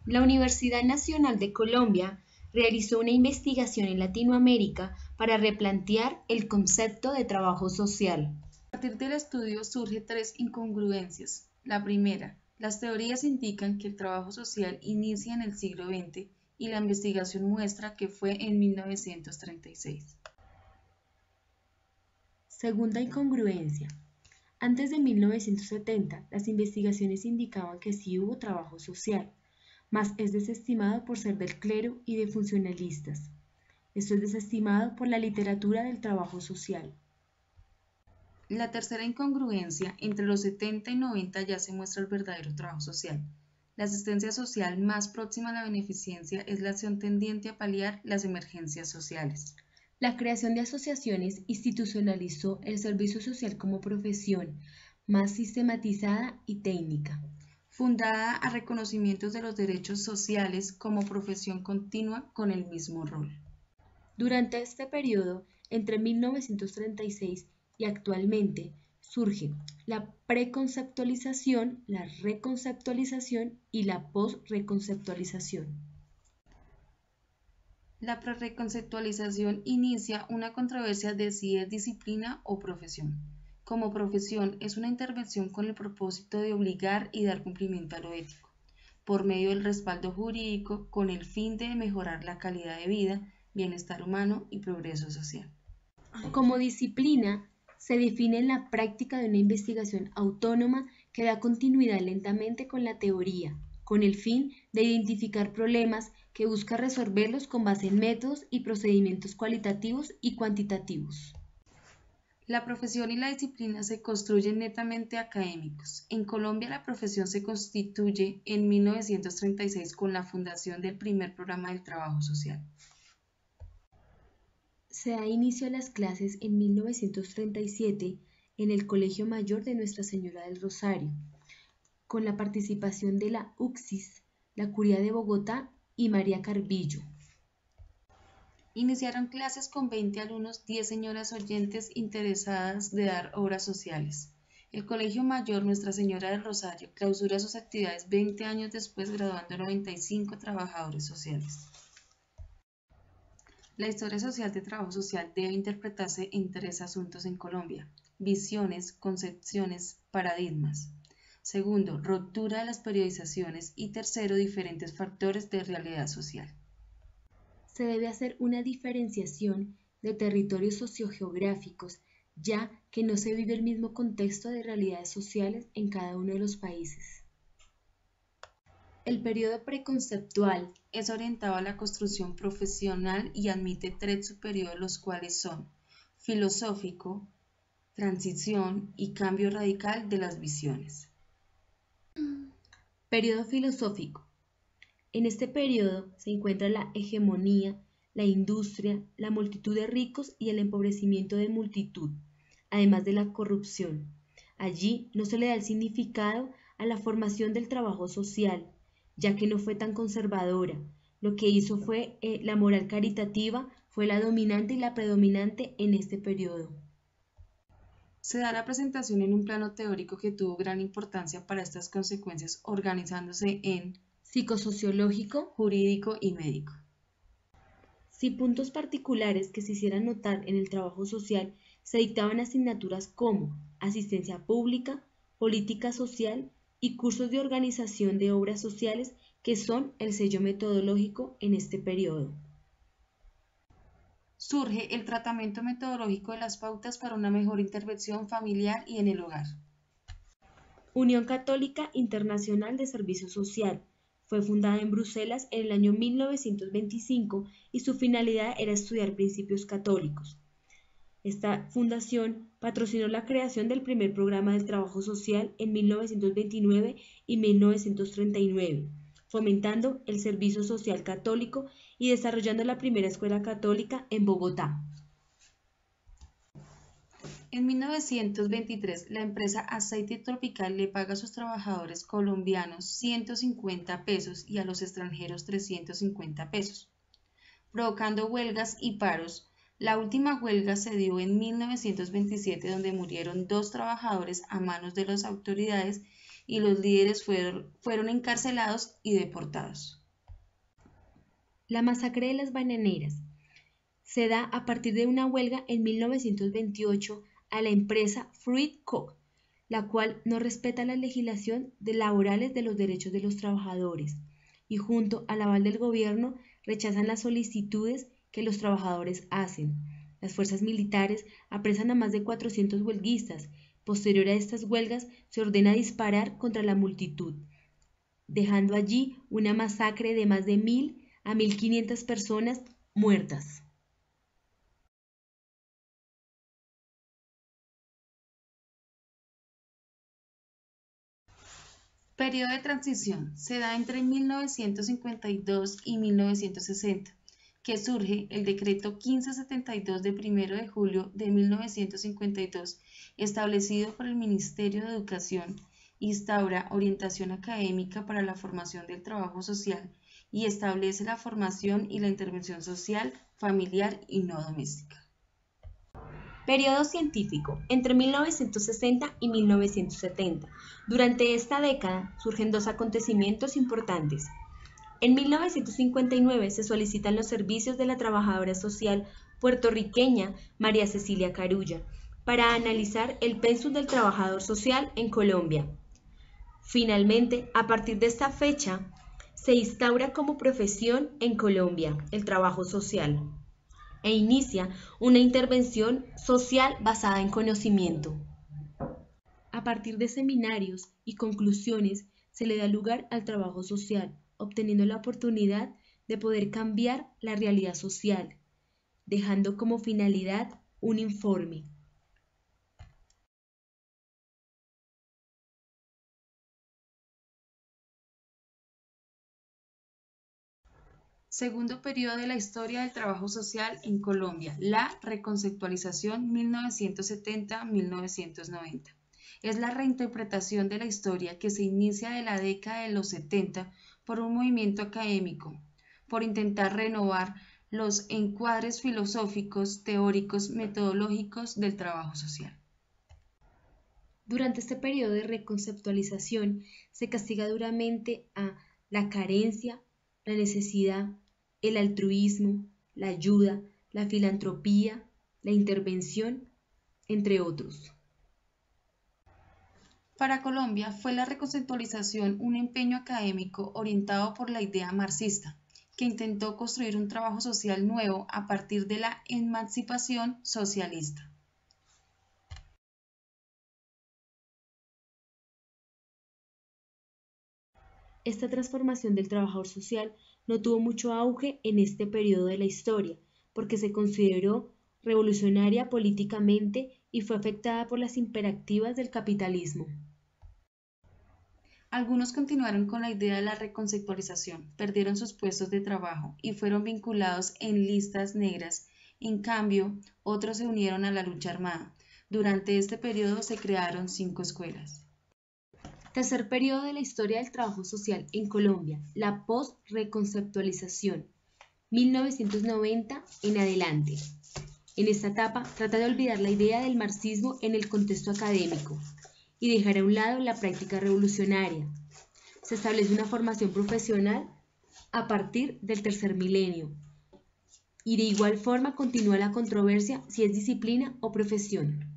La Universidad Nacional de Colombia realizó una investigación en Latinoamérica para replantear el concepto de trabajo social. A partir del estudio surgen tres incongruencias. La primera, las teorías indican que el trabajo social inicia en el siglo XX y la investigación muestra que fue en 1936. Segunda incongruencia. Antes de 1970, las investigaciones indicaban que sí hubo trabajo social, mas es desestimado por ser del clero y de funcionalistas. Esto es desestimado por la literatura del trabajo social. La tercera incongruencia, entre los 70 y 90 ya se muestra el verdadero trabajo social. La asistencia social más próxima a la beneficencia es la acción tendiente a paliar las emergencias sociales. La creación de asociaciones institucionalizó el servicio social como profesión más sistematizada y técnica, fundada a reconocimientos de los derechos sociales como profesión continua con el mismo rol. Durante este periodo, entre 1936 y actualmente, surge la preconceptualización, la reconceptualización y la posreconceptualización. La preconceptualización inicia una controversia de si es disciplina o profesión. Como profesión es una intervención con el propósito de obligar y dar cumplimiento a lo ético, por medio del respaldo jurídico con el fin de mejorar la calidad de vida, bienestar humano y progreso social. Como disciplina, se define en la práctica de una investigación autónoma que da continuidad lentamente con la teoría, con el fin de identificar problemas que busca resolverlos con base en métodos y procedimientos cualitativos y cuantitativos. La profesión y la disciplina se construyen netamente académicos. En Colombia la profesión se constituye en 1936 con la fundación del primer programa del trabajo social. Se da inicio a las clases en 1937 en el Colegio Mayor de Nuestra Señora del Rosario, con la participación de la UCSIS, la Curia de Bogotá y María Carvillo. Iniciaron clases con 20 alumnos, 10 señoras oyentes interesadas de dar obras sociales. El Colegio Mayor Nuestra Señora del Rosario clausura sus actividades 20 años después, graduando 95 trabajadores sociales. La historia social de trabajo social debe interpretarse en tres asuntos en Colombia: visiones, concepciones, paradigmas. Segundo, ruptura de las periodizaciones y tercero, diferentes factores de realidad social. Se debe hacer una diferenciación de territorios sociogeográficos, ya que no se vive el mismo contexto de realidades sociales en cada uno de los países. El periodo preconceptual es orientado a la construcción profesional y admite tres subperiodos, los cuales son filosófico, transición y cambio radical de las visiones. Periodo filosófico. En este periodo se encuentra la hegemonía, la industria, la multitud de ricos y el empobrecimiento de multitud, además de la corrupción. Allí no se le da el significado a la formación del trabajo social, ya que no fue tan conservadora. Lo que hizo fue la moral caritativa fue la dominante y la predominante en este periodo. Se da la presentación en un plano teórico que tuvo gran importancia para estas consecuencias, organizándose en psicosociológico, jurídico y médico. Si puntos particulares que se hicieran notar en el trabajo social, se dictaban asignaturas como asistencia pública, política social y cursos de organización de obras sociales que son el sello metodológico en este periodo. Surge el tratamiento metodológico de las pautas para una mejor intervención familiar y en el hogar. Unión Católica Internacional de Servicio Social. Fue fundada en Bruselas en el año 1925 y su finalidad era estudiar principios católicos. Esta fundación patrocinó la creación del primer programa del trabajo social en 1929 y 1939, fomentando el servicio social católico y desarrollando la primera escuela católica en Bogotá. En 1923, la empresa Aceite Tropical le paga a sus trabajadores colombianos 150 pesos y a los extranjeros 350 pesos, provocando huelgas y paros. La última huelga se dio en 1927, donde murieron 2 trabajadores a manos de las autoridades y los líderes fueron encarcelados y deportados. La masacre de las bananeras se da a partir de una huelga en 1928 a la empresa Fruit Co., la cual no respeta la legislación laborales de los derechos de los trabajadores y junto al aval del gobierno rechazan las solicitudes que los trabajadores hacen. Las fuerzas militares apresan a más de 400 huelguistas. Posterior a estas huelgas se ordena disparar contra la multitud, dejando allí una masacre de más de 1.000 a 1.500 personas muertas. Periodo de transición se da entre 1952 y 1960, que surge el decreto 1572 de 1 de julio de 1952, establecido por el Ministerio de Educación, instaura orientación académica para la formación del trabajo social y establece la formación y la intervención social, familiar y no doméstica. Periodo científico, entre 1960 y 1970. Durante esta década surgen dos acontecimientos importantes. En 1959 se solicitan los servicios de la trabajadora social puertorriqueña María Cecilia Carulla para analizar el pensum del trabajador social en Colombia. Finalmente, a partir de esta fecha, se instaura como profesión en Colombia el trabajo social e inicia una intervención social basada en conocimiento. A partir de seminarios y conclusiones se le da lugar al trabajo social, obteniendo la oportunidad de poder cambiar la realidad social, dejando como finalidad un informe. Segundo periodo de la historia del trabajo social en Colombia, la reconceptualización 1970-1990. Es la reinterpretación de la historia que se inicia de la década de los 70 por un movimiento académico, por intentar renovar los encuadres filosóficos, teóricos, metodológicos del trabajo social. Durante este periodo de reconceptualización se castiga duramente a la carencia, la necesidad, el altruismo, la ayuda, la filantropía, la intervención, entre otros. Para Colombia fue la reconceptualización un empeño académico orientado por la idea marxista, que intentó construir un trabajo social nuevo a partir de la emancipación socialista. Esta transformación del trabajador social no tuvo mucho auge en este periodo de la historia, porque se consideró revolucionaria políticamente y fue afectada por las imperativas del capitalismo. Algunos continuaron con la idea de la reconceptualización, perdieron sus puestos de trabajo y fueron vinculados en listas negras. En cambio, otros se unieron a la lucha armada. Durante este periodo se crearon 5 escuelas. Tercer periodo de la historia del trabajo social en Colombia, la post-reconceptualización, 1990 en adelante. En esta etapa trata de olvidar la idea del marxismo en el contexto académico y dejar a un lado la práctica revolucionaria. Se establece una formación profesional a partir del tercer milenio y de igual forma continúa la controversia si es disciplina o profesión.